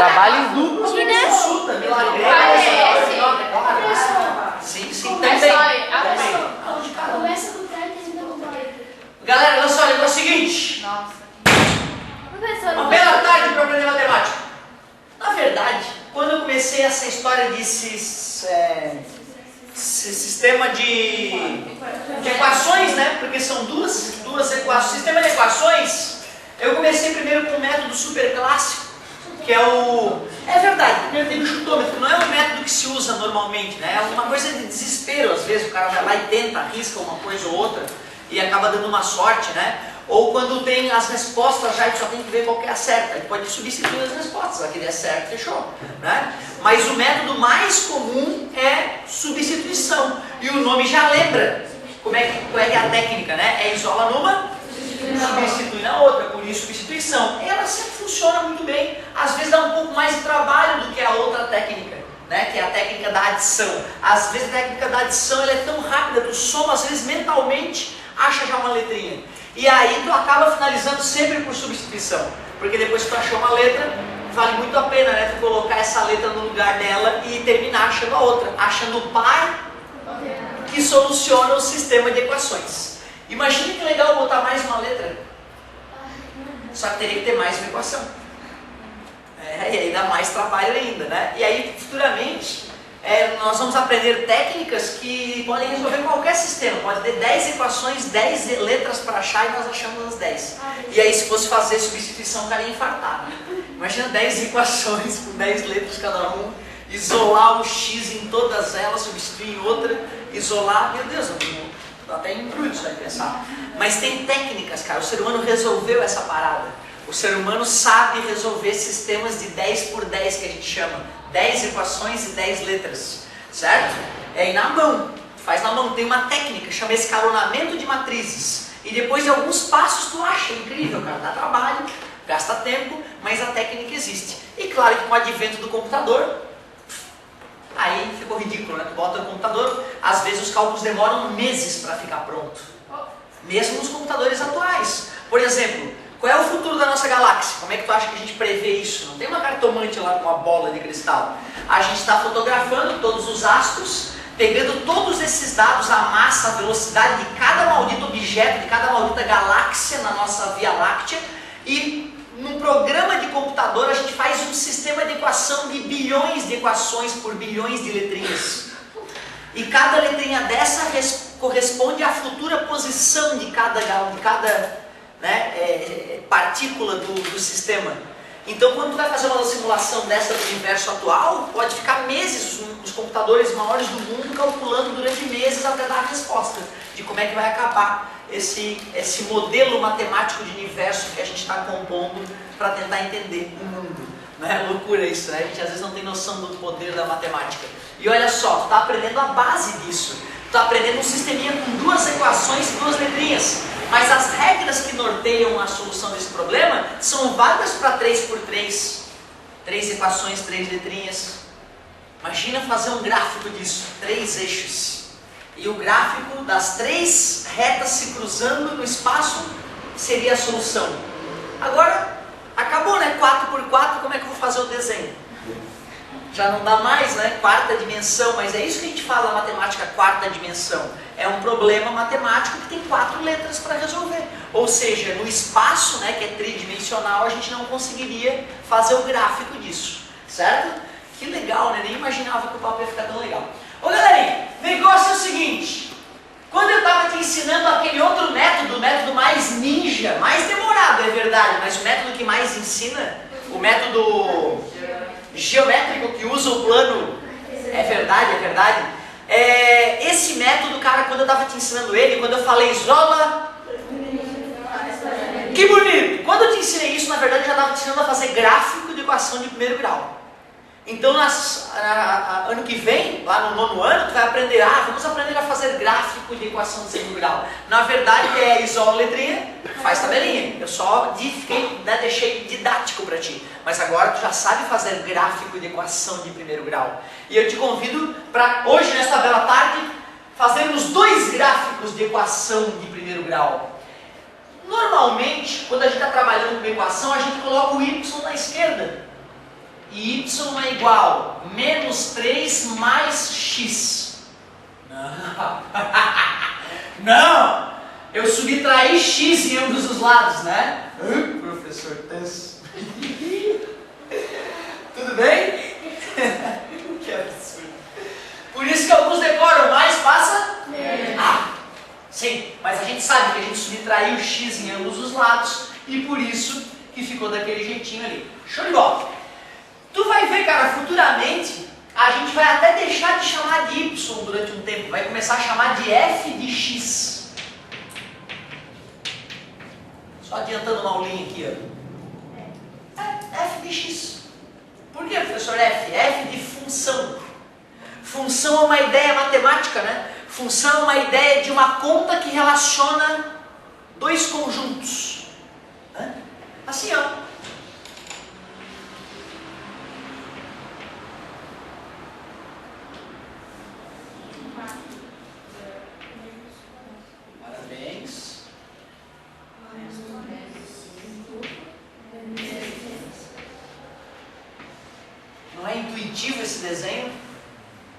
Trabalho em duplo. Consulta, milagre. Sim, também. Começa com 3 e termina com 40. Galera, olha só, é o seguinte. Uma bela tarde para aprender matemática. Na verdade, quando eu comecei essa história desse sistema de equações, né? Porque são duas equações. Sistema de equações, eu comecei primeiro com o método super clássico, que é o... É verdade, primeiro tem o chutômetro, não é um método que se usa normalmente, né? É uma coisa de desespero, às vezes o cara vai lá e tenta, arrisca uma coisa ou outra e acaba dando uma sorte, né? Ou quando tem as respostas já, a gente só tem que ver qual que é a certa. A gente pode substituir as respostas, aquele é certo, fechou. Né? Mas o método mais comum é substituição. E o nome já lembra qual é que é a técnica, né? É isola numa, substitui na outra, por isso substituição. Ela sempre funciona muito bem, às vezes dá um pouco mais de trabalho do que a outra técnica, né? Que é a técnica da adição. Às vezes a técnica da adição ela é tão rápida, tu soma, às vezes mentalmente, acha já uma letrinha. E aí tu acaba finalizando sempre por substituição, porque depois que tu achou uma letra, vale muito a pena, né, tu colocar essa letra no lugar dela e terminar achando a outra, achando o par que soluciona o sistema de equações. Imagina que legal botar mais uma letra, só que teria que ter mais uma equação. E aí dá mais trabalho ainda, né? E aí futuramente nós vamos aprender técnicas que podem resolver qualquer sistema. Pode ter 10 equações, 10 letras para achar e nós achamos as 10. E aí se fosse fazer substituição, o cara ia infartar. Imagina 10 equações com 10 letras cada um, isolar o x em todas elas, substituir em outra, isolar, meu Deus, até embrulho isso vai pensar. Mas tem técnicas, cara, o ser humano resolveu essa parada. O ser humano sabe resolver sistemas de 10 por 10 que a gente chama. 10 equações e 10 letras, certo? É aí na mão, faz na mão, tem uma técnica, chama escalonamento de matrizes. E depois de alguns passos tu acha incrível, cara, dá trabalho, gasta tempo, mas a técnica existe. E claro que com o advento do computador, aí ficou ridículo, né? Tu bota no computador, às vezes os cálculos demoram meses para ficar pronto. Mesmo nos computadores atuais. Por exemplo, qual é o futuro da nossa galáxia? Como é que tu acha que a gente prevê isso? Não tem uma cartomante lá com uma bola de cristal. A gente está fotografando todos os astros, pegando todos esses dados, a massa, a velocidade de cada maldito objeto, de cada maldita galáxia na nossa Via Láctea, e num programa de computador a gente faz um sistema de equação de bilhões de equações por bilhões de letrinhas. E cada letrinha dessa corresponde à futura posição de cada partícula do sistema. Então quando tu vai fazer uma simulação dessa do universo atual, pode ficar meses os computadores maiores do mundo calculando durante meses até dar a resposta de como é que vai acabar esse modelo matemático de universo que a gente está compondo para tentar entender o mundo. Não é loucura isso, né? A gente às vezes não tem noção do poder da matemática. E olha só, tu está aprendendo a base disso. Tu está aprendendo um sisteminha com 2 equações e 2 letrinhas. Mas as regras que norteiam a solução desse problema são válidas para 3 por 3. 3 equações, 3 letrinhas. Imagina fazer um gráfico disso, 3 eixos. E o gráfico das 3 retas se cruzando no espaço seria a solução. Agora, acabou, né? 4 por 4, como é que eu vou fazer o desenho? Já não dá mais, né? 4ª dimensão, mas é isso que a gente fala na matemática, 4ª dimensão. É um problema matemático que tem 4 letras para resolver. Ou seja, no espaço, né, que é tridimensional, a gente não conseguiria fazer o gráfico disso, certo? Que legal, né? Nem imaginava que o papo ia ficar tão legal. Ô galerinha, negócio é o seguinte, quando eu estava te ensinando aquele outro método, o método mais ninja, mais demorado, é verdade, mas o método que mais ensina, o método geométrico que usa o plano, é verdade. Esse método, cara, quando eu estava te ensinando ele, quando eu falei isola, que bonito! Quando eu te ensinei isso, na verdade, eu já estava te ensinando a fazer gráfico de equação de primeiro grau. Então, ano que vem, lá no 9º ano, tu vai aprender, vamos aprender a fazer gráfico de equação de segundo grau. Na verdade, isola a letrinha, faz tabelinha. Eu só deixei didático para ti. Mas agora tu já sabe fazer gráfico de equação de primeiro grau. E eu te convido para hoje, nesta bela tarde, fazermos 2 gráficos de equação de primeiro grau. Normalmente, quando a gente está trabalhando com equação, a gente coloca o y na esquerda. é igual a menos 3 mais x. Não. Não! Eu subtraí x em ambos os lados, né? Professor Tess. Tudo bem? Que absurdo. Por isso que alguns decoram mais, passa? Sim, mas a gente sabe que a gente subtraiu x em ambos os lados e por isso que ficou daquele jeitinho ali. Show de bola! Tu vai ver, cara, futuramente a gente vai até deixar de chamar de y durante um tempo, vai começar a chamar de f de x. Só adiantando uma aulinha aqui, ó. F de x. Por que, professor F? F de função. Função é uma ideia matemática, né? Função é uma ideia de uma conta que relaciona dois conjuntos. Assim, ó. Parabéns. Não é intuitivo esse desenho?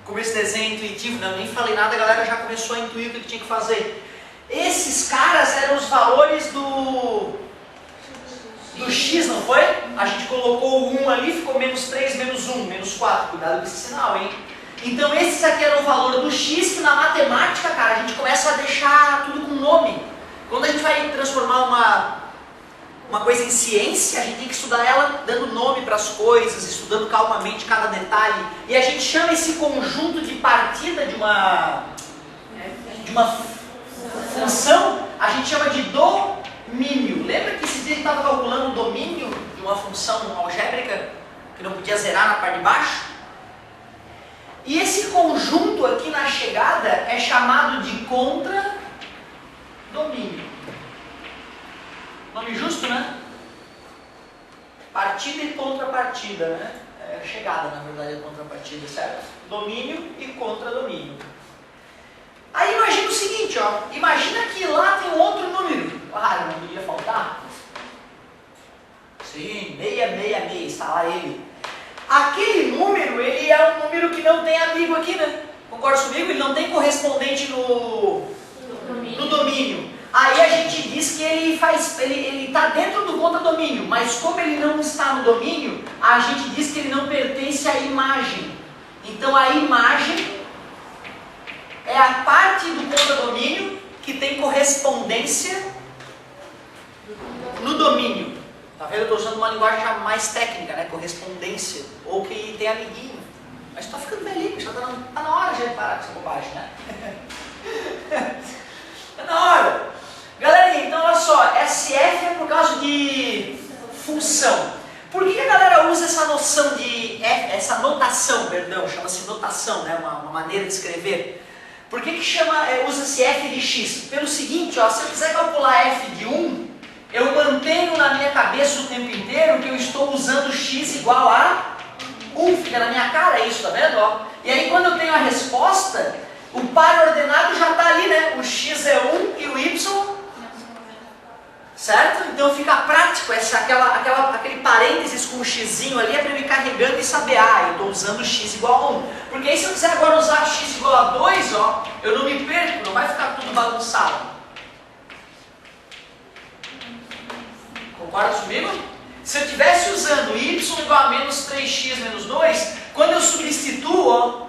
Como esse desenho é intuitivo, não, eu nem falei nada, a galera já começou a intuir o que tinha que fazer. Esses caras eram os valores do x, não foi? A gente colocou o 1 ali, ficou menos 3, menos 1, menos 4. Cuidado com esse sinal, hein? Então esses aqui eram o valor do x, que na matemática, cara, a gente começa a deixar tudo com nome. Quando a gente vai transformar uma coisa em ciência, a gente tem que estudar ela dando nome para as coisas, estudando calmamente cada detalhe. E a gente chama esse conjunto de partida de uma função, a gente chama de domínio. Lembra que esses dias a gente estava calculando o domínio de uma função algébrica que não podia zerar na parte de baixo? E esse conjunto aqui na chegada é chamado de contradomínio. Nome justo, né? Partida e contrapartida, né? É chegada, na verdade, é contrapartida, certo? Domínio e contradomínio. Aí imagina o seguinte, ó. Imagina que lá tem um outro número. Claro, não podia faltar. Sim, 666, está lá ele. Aquele número, ele é um número que não tem amigo aqui, né? Concorda comigo? Ele não tem correspondente no domínio. Aí a gente diz que ele está dentro do contradomínio, mas como ele não está no domínio, a gente diz que ele não pertence à imagem. Então a imagem é a parte do contradomínio que tem correspondência no domínio. Tá vendo? Eu estou usando uma linguagem já mais técnica, né? Correspondência, ou que tem amiguinho. Mas está ficando velhinho, já está na hora de parar com essa bobagem, né? Está na hora. Galera, então olha só, SF é por causa de função. Por que a galera usa essa noção de essa notação, perdão, chama-se notação, né? Uma maneira de escrever. Por que usa-se f de x? Pelo seguinte, ó, se eu quiser calcular f de 1, eu mantenho na minha cabeça o tempo inteiro que eu estou usando x igual a 1, fica na minha cara isso, tá vendo? Ó? E aí quando eu tenho a resposta, o par ordenado já está ali, né? O x é 1 e o y, certo? Então fica prático, aquele parênteses com o xzinho ali é para eu ir carregando e saber, eu estou usando x igual a 1. Porque aí se eu quiser agora usar x igual a 2, ó, eu não me perco, não vai ficar tudo bagunçado. Concorda comigo? Se eu estivesse usando y igual a menos 3x menos 2, quando eu substituo, ó,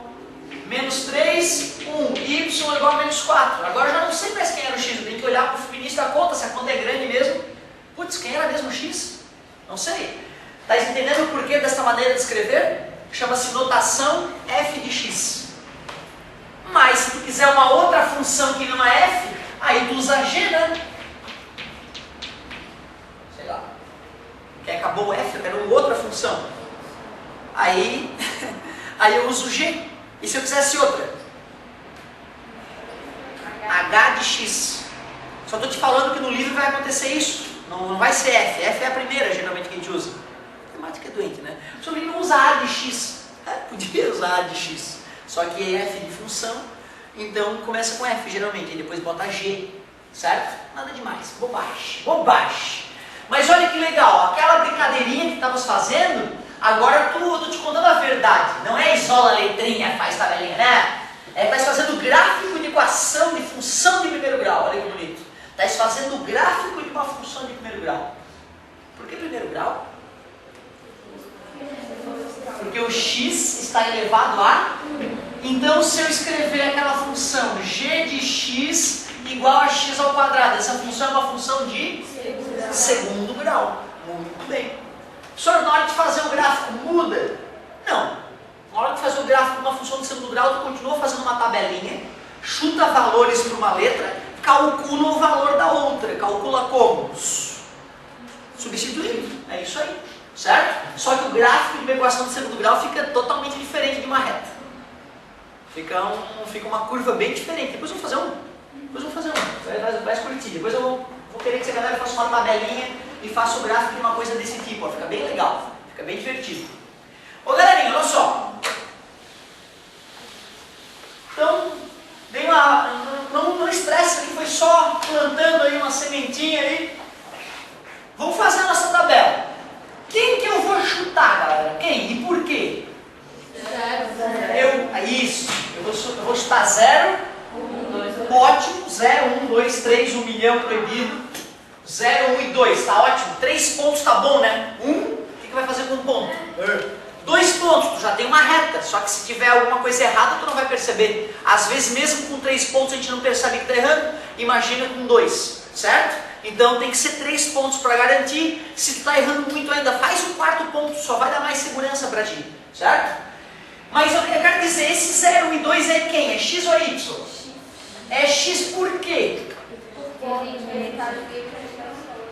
menos 3, 1, y igual a menos 4. Agora eu já não sei mais quem era o x, eu tenho que olhar para o início da conta, se a conta é grande mesmo. Putz, quem era mesmo o x? Não sei. Está entendendo o porquê dessa maneira de escrever? Chama-se notação f de x. Mas se tu quiser uma outra função que não é f, aí tu usa g, né? Sei lá. Que acabou o f, eu quero outra função. Aí eu uso g. E se eu quisesse outra? H de x. Só estou te falando que no livro vai acontecer isso. Não vai ser f. F é a primeira, geralmente, que a gente usa. A matemática é doente, né? O seu livro não usa a de x. Podia usar a de x. Só que é f de função. Então começa com f, geralmente. E depois bota g. Certo? Nada demais. Bobagem. Bobagem. Mas olha que legal. Aquela brincadeirinha que estávamos fazendo, Agora eu tô te contando a verdade. Não é isola a letrinha, faz tabelinha, né? Tá fazendo gráfico de equação de função de primeiro grau. Olha que bonito. Tá fazendo gráfico de uma função de primeiro grau. Por que primeiro grau? Porque o x está elevado a... Então, se eu escrever aquela função g de x igual a x ao quadrado, essa função é uma função de segundo grau. Muito bem. Professor, na hora de fazer o gráfico muda? Não. Na hora de fazer o gráfico de uma função de segundo grau, tu continua fazendo uma tabelinha, chuta valores para uma letra, calcula o valor da outra. Calcula como? Substituindo. É isso aí. Certo? Só que o gráfico de uma equação de segundo grau fica totalmente diferente de uma reta. Fica uma curva bem diferente. Depois eu vou fazer um. Vai curtir. Depois eu vou querer que você galera faça uma tabelinha e faça o gráfico de uma coisa desse tipo. Ó. Fica bem legal. Fica bem divertido. Ô galerinha, olha só. Então, não estressa que foi só plantando aí uma sementinha aí. Vamos fazer a nossa tabela. Quem que eu vou chutar, galera? Quem? E por quê? Isso. Eu vou chutar 0. Ótimo. 0, 1, 2, 3, 1 milhão proibido. 0, 1 e 2. Tá ótimo. 3 pontos tá bom, né? 1. O que vai fazer com um ponto? 2 pontos. Tu já tem uma reta. Só que se tiver alguma coisa errada, tu não vai perceber. Às vezes, mesmo com 3 pontos, a gente não percebe que tá errando. Imagina com 2. Certo? Então tem que ser 3 pontos para garantir. Se tu está errando muito ainda, faz um 4º ponto, só vai dar mais segurança para ti, certo? Mas eu quero dizer, esse 0 e 2 é quem? É x ou é y? É x por quê?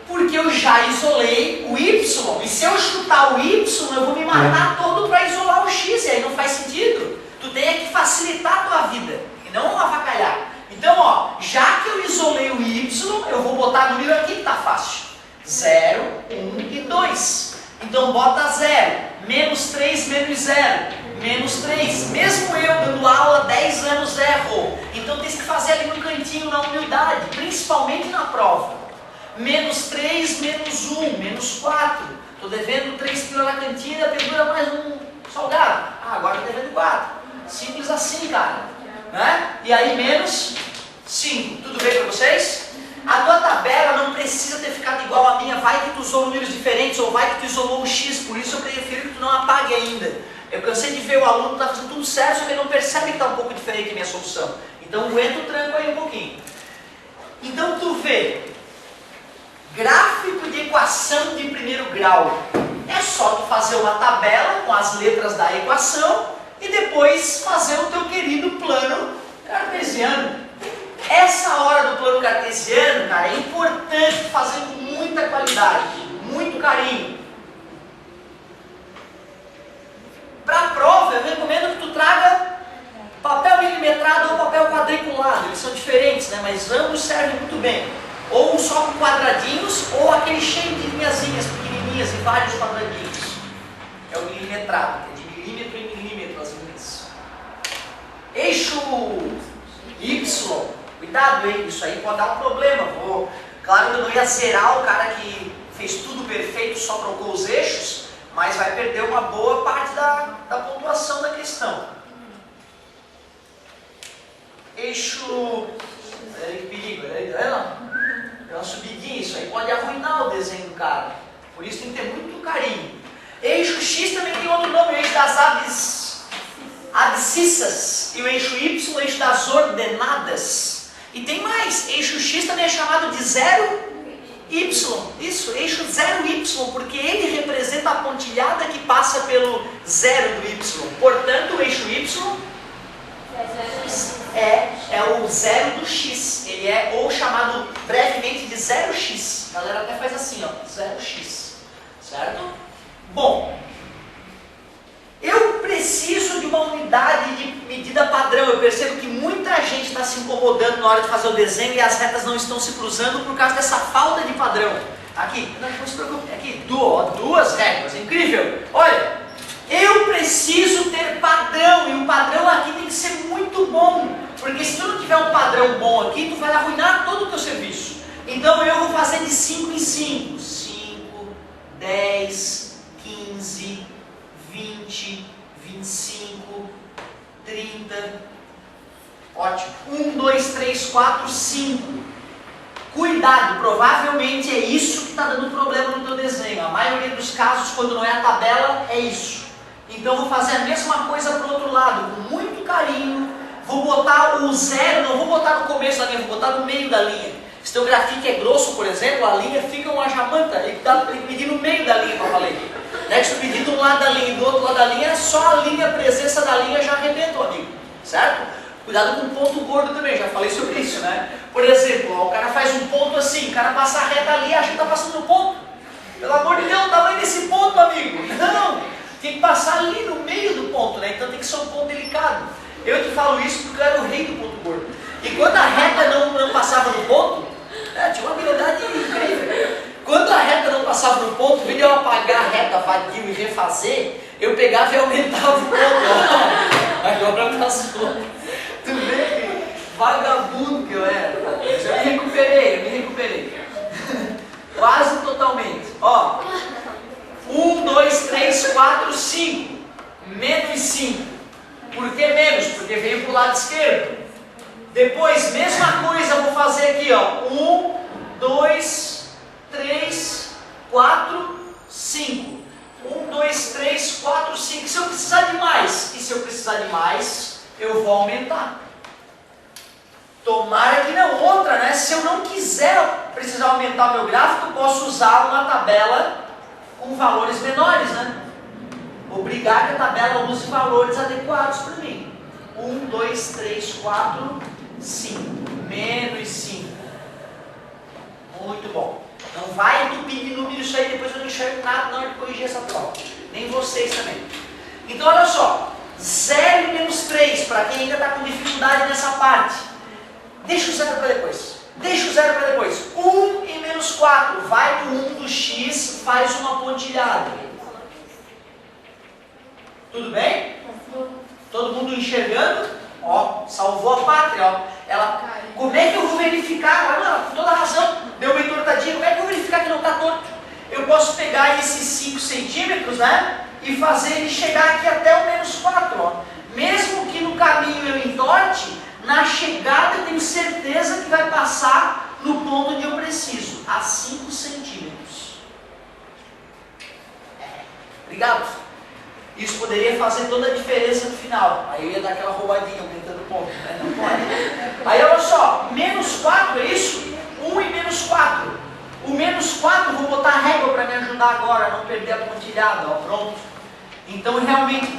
Porque eu já isolei o y, e se eu chutar o y, eu vou me matar todo para isolar o x, e aí não faz sentido. Tu tem que facilitar a tua vida, e não avacalhar. Então, ó, já que eu isolei o y, eu vou botar número aqui que tá fácil. 0, 1 e 2. Então, bota 0. Menos 3, menos 0. Menos 3. Mesmo eu dando aula 10 anos erro. Então, tem que fazer ali no cantinho, na humildade, principalmente na prova. Menos 3, menos 1, menos 4. Estou devendo 3 pila na cantina, pendura mais um salgado. Ah, agora estou devendo 4. Simples assim, cara. Né? E aí, menos 5. Tudo bem para vocês? A tua tabela não precisa ter ficado igual a minha. Vai que tu usou números diferentes ou vai que tu isolou um x. Por isso eu prefiro que tu não apague ainda. Eu cansei de ver o aluno que está fazendo tudo certo, só que ele não percebe que está um pouco diferente a minha solução. Então aguenta o tranco aí um pouquinho. Então tu vê, gráfico de equação de primeiro grau. É só tu fazer uma tabela com as letras da equação e depois fazer o teu querido plano cartesiano. Essa hora do plano cartesiano, cara, é importante fazer com muita qualidade, muito carinho. Para a prova, eu recomendo que tu traga papel milimetrado ou papel quadriculado. Eles são diferentes, né? Mas ambos servem muito bem. Ou só com quadradinhos, ou aquele cheio de linhazinhas pequenininhas e vários quadradinhos. É o milimetrado, que é de milímetro em milímetro as linhas. Eixo Y, cuidado, hein? Isso aí pode dar um problema. Claro que eu não ia zerar o cara que fez tudo perfeito, só trocou os eixos, mas vai perder uma boa parte da pontuação da questão. Eixo... que perigo, é uma subidinha, isso aí pode arruinar o desenho do cara. Por isso tem que ter muito carinho. Eixo X também tem outro nome, o eixo das abscissas. E o eixo Y, o eixo das ordenadas. E tem mais, eixo X também é chamado de 0Y. Isso, eixo 0Y, porque ele representa a pontilhada que passa pelo zero do Y. Portanto, o eixo Y é o zero do X. Ele é ou chamado brevemente de 0x. A galera até faz assim, ó, 0x. Certo? Bom, eu preciso de uma unidade de medida padrão. Eu percebo que muita gente está se incomodando na hora de fazer o desenho e as retas não estão se cruzando por causa dessa falta de padrão. Aqui, não se preocupe, aqui, duas réguas, incrível. Olha, eu preciso ter padrão e o padrão aqui tem que ser muito bom, porque se tu não tiver um padrão bom aqui, tu vai arruinar todo o teu serviço. Então eu vou fazer de 5 em 5, 5, 10, 15, 20, 25, 30. Ótimo. 1, 2, 3, 4, 5. Cuidado, provavelmente é isso que está dando problema no teu desenho. A maioria dos casos, quando não é a tabela, é isso. Então vou fazer a mesma coisa para o outro lado, com muito carinho. Vou botar o zero, não vou botar no começo da linha, vou botar no meio da linha. Se teu grafite é grosso, por exemplo, a linha fica uma jamanta, ele tem que medir no meio da linha, como eu falei. Né? Se tu medir de um lado da linha e do outro lado da linha, só a linha, a presença da linha já arrebenta o amigo, certo? Cuidado com o ponto gordo também, já falei sobre isso, né? Por exemplo, ó, o cara faz um ponto assim, o cara passa a reta ali e acha que está passando no ponto. Pelo amor de Deus, o tamanho desse ponto, amigo. Não, tem que passar ali no meio do ponto, né? Então tem que ser um ponto delicado. Eu te falo isso porque eu era o rei do ponto gordo. E quando a reta não passava no ponto, tinha uma habilidade incrível. Quando a reta não passava no ponto, em vez de eu apagar a reta vadio e refazer, eu pegava e aumentava o ponto. Agora passou. Tu vê que vagabundo que eu era. Eu me recuperei. Quase totalmente. Ó, 1, 2, 3, 4, 5. Menos 5. Por que menos? Porque veio para o lado esquerdo. Depois, mesma coisa, eu vou fazer aqui, ó. 1, 2, 3, 4, 5. 1, 2, 3, 4, 5. Se eu precisar de mais, e se eu precisar de mais, eu vou aumentar. Tomara que não. Outra, né? Se eu não quiser precisar aumentar o meu gráfico, eu posso usar uma tabela com valores menores, né? Obrigar que a tabela use valores adequados para mim. 1, 2, 3, 4, 5. Menos 5. Muito bom. Não vai entupir de número isso aí, depois eu não enxergo nada na hora de corrigir essa prova. Nem vocês também. Então olha só. 0 e menos 3, para quem ainda está com dificuldade nessa parte. Deixa o 0 para depois. 1 e menos 4. Vai no 1 do x, faz uma pontilhada. Tudo bem? Todo mundo enxergando? Ó, salvou a pátria, ó. Ela, como é que eu vou verificar? Olha, com toda razão, deu uma entortadinha. Como é que eu vou verificar que não está torto? Eu posso pegar esses 5 centímetros, né? E fazer ele chegar aqui até o menos 4, ó. Mesmo que no caminho eu entorte, na chegada eu tenho certeza que vai passar no ponto onde eu preciso, a 5 centímetros. Obrigado. Isso poderia fazer toda a diferença no final. Aí eu ia dar aquela roubadinha, aumentando o ponto. Né? Não pode. Aí olha só, menos 4 é isso? 1 e menos 4. O menos 4, vou botar a régua para me ajudar agora, a não perder a pontilhada. Ó, pronto. Então realmente,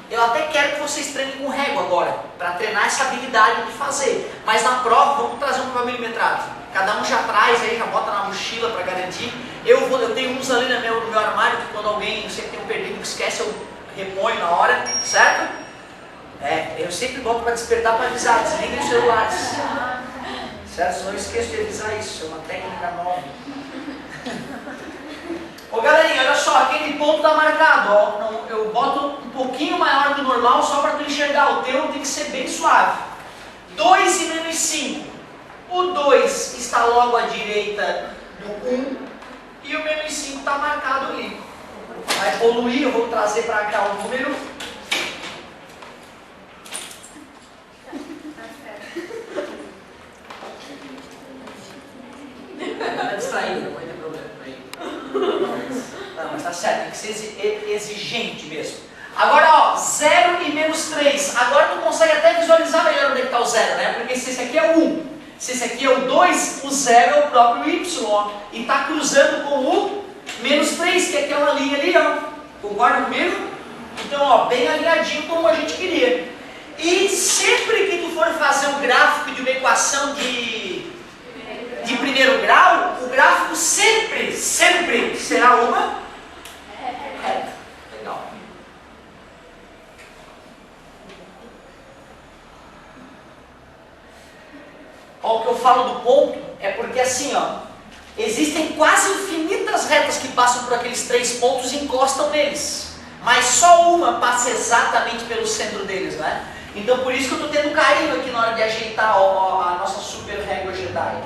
eu até quero que vocês treinem com régua agora, para treinar essa habilidade de fazer. Mas na prova, vamos trazer um papel milimetrado. Cada um já traz aí, já bota na mochila para garantir. Eu tenho uns ali no meu armário, que quando alguém, sempre tem um perdido que esquece, eu reponho na hora, certo? Eu sempre boto para despertar, para avisar, desliguem os celulares. Certo? Não esqueço de avisar isso, é uma técnica nova. Ô galerinha, olha só, aquele ponto está marcado, ó. Eu boto um pouquinho maior do normal só para tu enxergar, o teu tem que ser bem suave. 2 e menos 5. O 2 está logo à direita do 1 e o menos 5 está marcado ali. Vai poluir, eu vou trazer para cá o número. Está distraído, não vai ter problema. Não, mas tá certo, tem que ser exigente mesmo. Agora, ó, 0 e menos 3. Agora tu consegue até visualizar melhor onde é que está o 0, né? Porque se esse aqui é o 1, se esse aqui é o 2, o 0 é o próprio y, ó. E está cruzando com o menos 3, que é aquela linha ali, ó. Concorda comigo? Então, ó, bem alinhadinho como a gente queria. E sempre que tu for fazer um gráfico de uma equação de primeiro grau, o gráfico sempre será uma reta. Legal. Ó, o que eu falo do ponto é porque assim, ó, existem quase infinitas retas que passam por aqueles 3 pontos e encostam neles. Mas só uma passa exatamente pelo centro deles, né? Então por isso que eu estou tendo carinho aqui na hora de ajeitar a nossa super régua Jedi.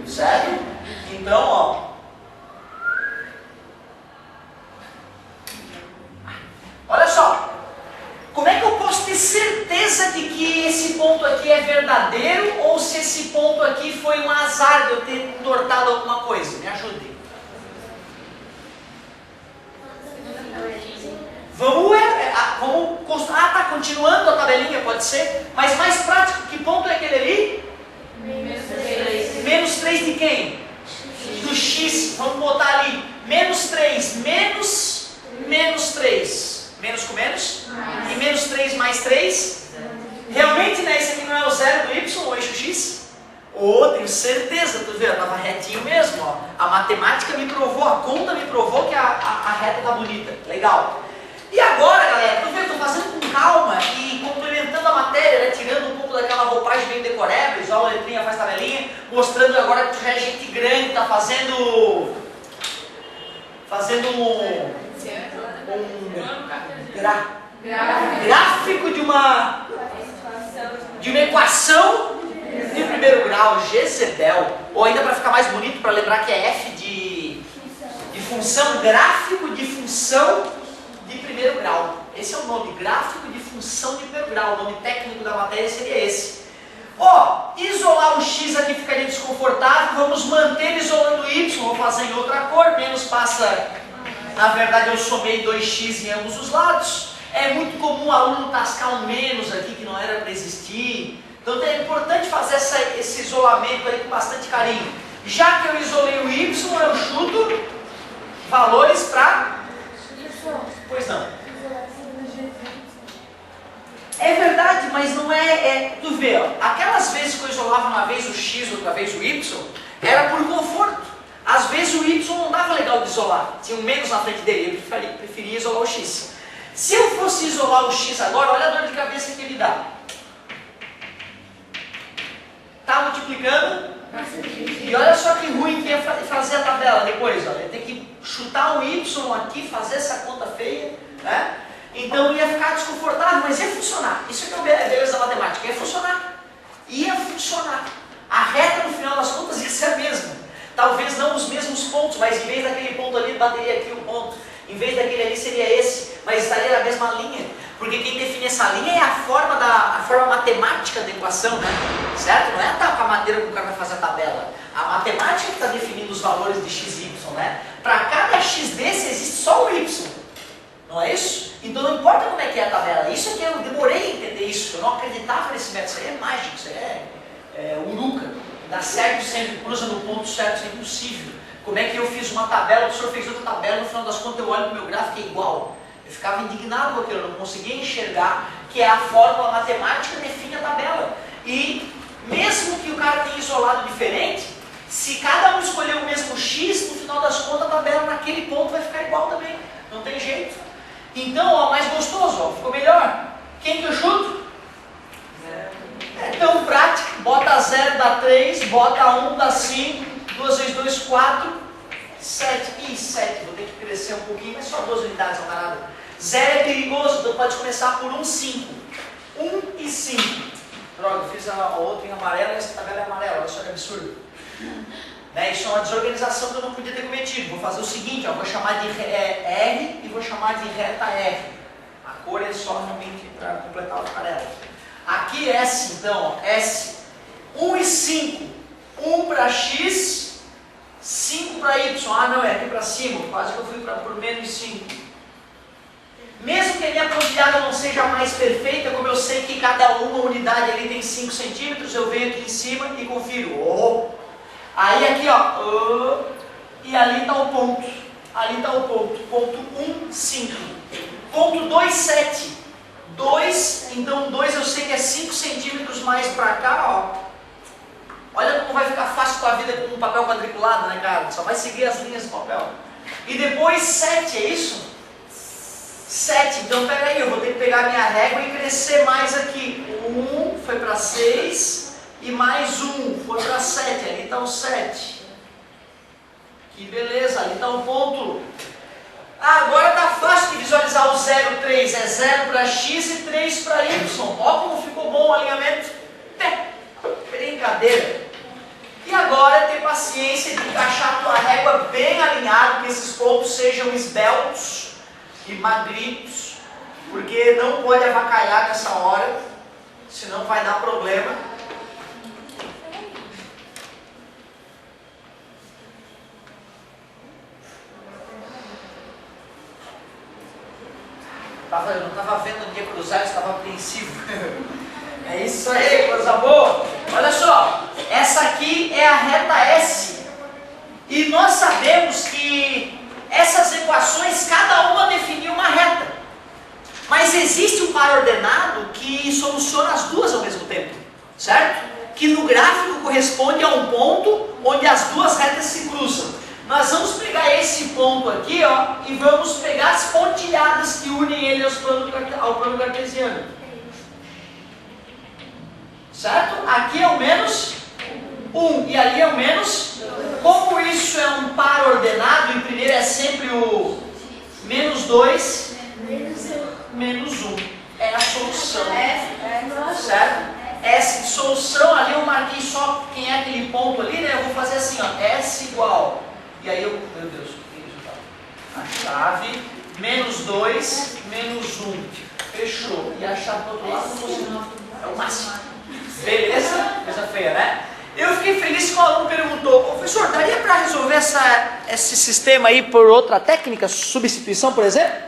Certo? Então, ó. de que esse ponto aqui é verdadeiro ou se esse ponto aqui foi um azar de eu ter entortado alguma coisa? Me ajudem. Tá continuando a tabelinha, pode ser? Mas mais prático, que ponto é aquele ali? Menos 3 de quem? Do x, vamos botar ali. Menos 3, menos 3. Menos com menos? E menos 3 mais 3? Realmente, né? Esse aqui não é o zero do y, o eixo x? Tenho certeza, tu vê, estava retinho mesmo, ó. A matemática me provou, a conta me provou que a reta tá bonita. Legal. E agora, galera, tu vê, eu tô fazendo com calma e complementando a matéria, né? Tirando um pouco daquela roupagem bem decoráveis, ó, letrinha, faz tabelinha, mostrando agora que tu já é gente grande, tá fazendo gráfico de uma equação de primeiro grau, Jezebel. Ou ainda para ficar mais bonito, para lembrar que é f de função, gráfico de função de primeiro grau. Esse é o nome, gráfico de função de primeiro grau. O nome técnico da matéria seria esse. Isolar o x aqui ficaria desconfortável, vamos manter isolando o y, vou fazer em outra cor, menos passa, na verdade eu somei 2x em ambos os lados. É muito comum o aluno tascar um menos aqui que não era para existir. Então é importante fazer esse isolamento aí com bastante carinho. Já que eu isolei o y, eu chuto valores para... Pois não. É verdade, mas não tu vê, ó, aquelas vezes que eu isolava uma vez o x, outra vez o y, era por conforto. Às vezes o y não dava legal de isolar, tinha um menos na frente dele, eu preferia isolar o x. Se eu fosse isolar o x agora, olha a dor de cabeça que ele dá. Tá multiplicando? E olha só que ruim que ia fazer a tabela depois, ó. Ia ter que chutar o y aqui, fazer essa conta feia, né? Então ia ficar desconfortável, mas ia funcionar. Isso aqui é a beleza da matemática, ia funcionar. Ia funcionar. A reta no final das contas ia ser a mesma. Talvez não os mesmos pontos, mas em vez daquele ponto ali, bateria aqui um ponto. Em vez daquele ali seria esse, mas estaria na mesma linha. Porque quem define essa linha é a forma matemática da equação, né? Certo? Não é a maneira como o cara vai fazer a tabela. A matemática que está definindo os valores de x e y, né? Para cada x desse existe só o y. Não é isso? Então não importa como é que é a tabela. Isso é que eu demorei a entender isso. Eu não acreditava nesse método. Isso aí é mágico, isso aí é uruca. Dá certo sempre, cruza no ponto certo, isso é impossível. Como é que eu fiz uma tabela, o senhor fez outra tabela, no final das contas eu olho para o meu gráfico e é igual. Eu ficava indignado com aquilo, eu não conseguia enxergar que a fórmula matemática define a tabela. E mesmo que o cara tenha isolado diferente, se cada um escolher o mesmo x, no final das contas a tabela naquele ponto vai ficar igual também. Não tem jeito. Então, ó, mais gostoso, ó, ficou melhor. Quem que eu chuto? É tão prático. Bota 0, dá 3, bota 1, dá 5, 2 vezes 2, 4, 7. Ih, 7, vou ter que crescer um pouquinho, mas só 2 unidades, não dá nada. 0 é perigoso, então pode começar por 1, 5. 1 e 5. Droga, eu fiz a outra em amarelo e essa tabela é amarela, olha só que absurdo. Né? Isso é uma desorganização que eu não podia ter cometido. Vou fazer o seguinte, ó, vou chamar de R e vou chamar de reta R. A cor é só realmente para completar o amarelo. Aqui S, então, ó, S. 1 e 5. 1 para X, 5 para Y. Ah, não, é aqui para cima. Quase que eu fui por menos 5. Mesmo que a minha pontilhada não seja mais perfeita, como eu sei que cada uma unidade ali tem 5 centímetros, eu venho aqui em cima e confiro. Aí aqui, ó, e ali está o ponto. Ali está o ponto. Ponto 1, 5. Ponto 2, 7. 2, então 2 eu sei que é 5 centímetros mais para cá, ó. Olha como vai ficar fácil tua vida com um papel quadriculado, né, cara? Só vai seguir as linhas do papel. E depois 7, é isso? 7, então pega aí, eu vou ter que pegar minha régua e crescer mais aqui. 1 foi para 6 e mais 1 foi para 7, ali está o 7. Que beleza, ali está o ponto. Agora está fácil de visualizar o 0, 3. É 0 para X e 3 para Y. Olha como ficou bom o alinhamento. Brincadeira. E agora ter paciência de encaixar a tua régua bem alinhada, que esses pontos sejam esbeltos e magritos, porque não pode avacalhar nessa hora, senão vai dar problema. Eu não estava vendo o dia cruzar, eu estava apreensivo. É isso aí, coisa boa. Olha só, essa aqui é a reta S. E nós sabemos que essas equações, cada uma definiu uma reta. Mas existe um par ordenado que soluciona as duas ao mesmo tempo, certo? Que no gráfico corresponde a um ponto onde as duas retas se cruzam. Nós vamos pegar esse ponto aqui, ó, e vamos pegar as pontilhadas que unem ele ao plano cartesiano. Certo? Aqui é o menos 1 e ali é o menos. Como isso é um par ordenado, e primeiro é sempre o menos 2, menos 1. É a solução. Certo? S de solução, ali eu marquei só quem é aquele ponto ali, né? Eu vou fazer assim, ó, S igual. E aí eu, meu Deus, o que é isso? A chave, menos 2, menos 1. Fechou. E a chave do outro lado, é o máximo. Beleza? Coisa feia, né? Eu fiquei feliz que o aluno perguntou, professor, daria para resolver esse sistema aí por outra técnica, substituição, por exemplo?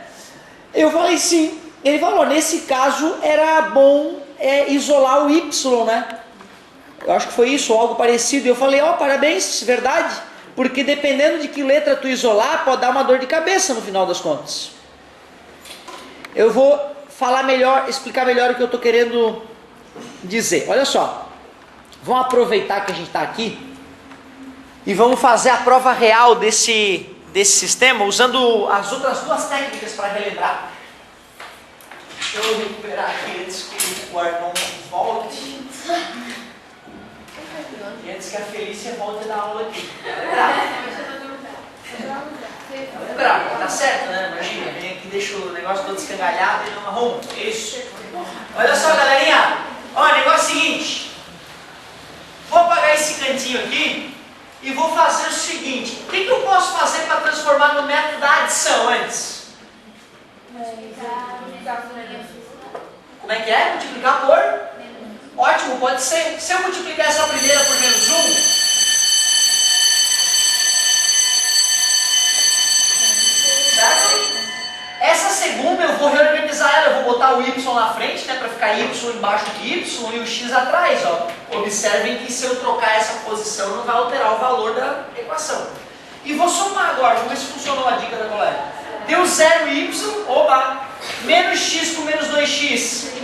Eu falei sim. Ele falou, nesse caso era bom isolar o Y, né? Eu acho que foi isso, ou algo parecido. Eu falei, ó, parabéns, verdade. Porque dependendo de que letra tu isolar, pode dar uma dor de cabeça no final das contas. Eu vou falar melhor, explicar melhor o que eu estou querendo dizer. Olha só, vamos aproveitar que a gente está aqui e vamos fazer a prova real desse sistema, usando as outras duas técnicas para relembrar. Deixa eu recuperar aqui antes que o Arnon volte. E antes que a Felícia volte da aula aqui. Bravo, tá certo, né? Imagina, vem aqui, deixa o negócio todo escangalhado e não arruma. Isso. Olha só, galerinha. Olha, o negócio é o seguinte. Vou apagar esse cantinho aqui e vou fazer o seguinte. O que eu posso fazer para transformar no método da adição antes? Como é que é? Multiplicar por? Ótimo, pode ser. Se eu multiplicar essa primeira por menos 1, certo? Essa segunda eu vou reorganizar ela, eu vou botar o Y na frente, né, para ficar Y embaixo de Y e o X atrás, ó. Observem que se eu trocar essa posição não vai alterar o valor da equação. E vou somar agora, vamos ver se funcionou a dica da colega. Deu 0Y, oba, menos X com menos 2X.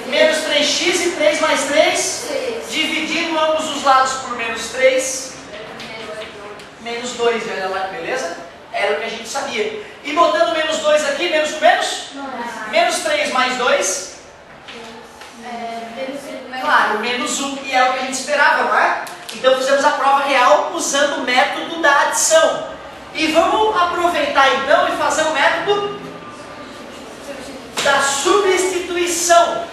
Menos 3x e 3 mais 3, dividindo ambos os lados por menos 3, menos 2, olha lá que beleza? Era o que a gente sabia. E botando menos 2 aqui, menos com menos? Menos 3 mais 2? Claro, menos 1, e é o que a gente esperava, não é? Então fizemos a prova real usando o método da adição. E vamos aproveitar então e fazer o método da substituição.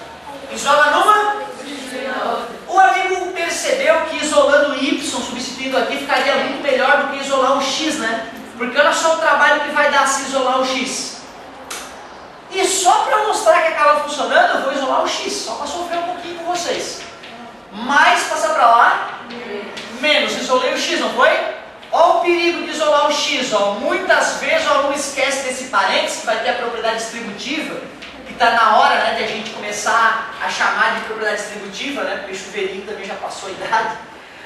Isola numa? O amigo percebeu que isolando o Y, substituindo aqui, ficaria muito melhor do que isolar o X, né? Porque olha só o trabalho que vai dar se isolar o X. E só para mostrar que acaba funcionando, eu vou isolar o X, só para sofrer um pouquinho com vocês. Mais passar para lá, menos, isolei o X, não foi? Olha o perigo de isolar o X, ó. Muitas vezes o aluno esquece desse parênteses, que vai ter a propriedade distributiva, que está na hora, né, de a gente começar a chamar de propriedade distributiva, né, porque o chuveirinho também já passou a idade.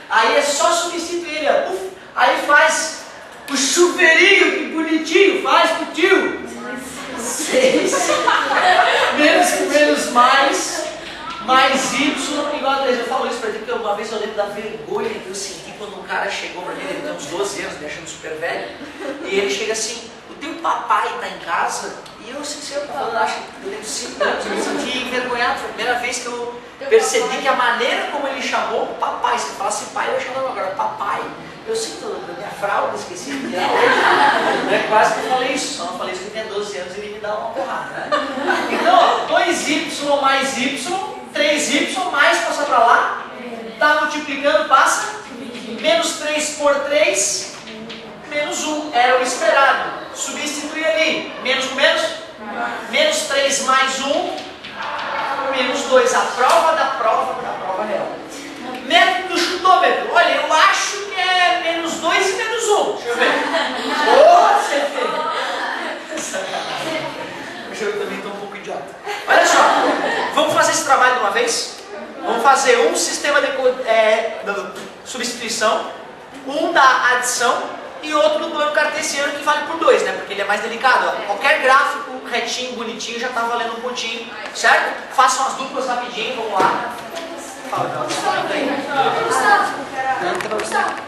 Aí é só substituir ele, ó. Uf, aí faz o chuveirinho, que bonitinho, faz pro tio. 6 menos com menos mais Y igual a 3. Eu falo isso para ti porque uma vez eu lembro da vergonha que eu senti quando um cara chegou para mim, ele tem uns 12 anos, me achando super velho, e ele chega assim, o teu papai está em casa? E eu, sinceramente, eu tenho 5 anos, eu me senti envergonhado. Foi a primeira vez que eu percebi que a maneira como ele chamou o papai, se ele falasse pai, eu chamava agora papai. Eu sinto a minha fralda, esqueci de tirar hoje. É quase que eu falei isso, só não falei isso porque tem 12 anos e ele me dá uma porrada, né? Então, ó, 2y mais y, 3y mais, passa para lá, está multiplicando, passa, menos 3 por 3, menos 1, era o esperado. Substitui ali, menos com menos, menos 3 mais 1, menos 2, a prova da prova real. Método do chutômetro. Olha, eu acho que é menos 2 e menos 1. Deixa eu ver. Hoje eu também estou um pouco idiota. Olha só, vamos fazer esse trabalho de uma vez? Vamos fazer um sistema de substituição, um da adição e outro do plano cartesiano que vale por 2, né? Porque ele é mais delicado. Ó. Qualquer gráfico retinho, bonitinho, já está valendo um pontinho, certo? Façam as duplas rapidinho, vamos lá. Fala, Gustavo.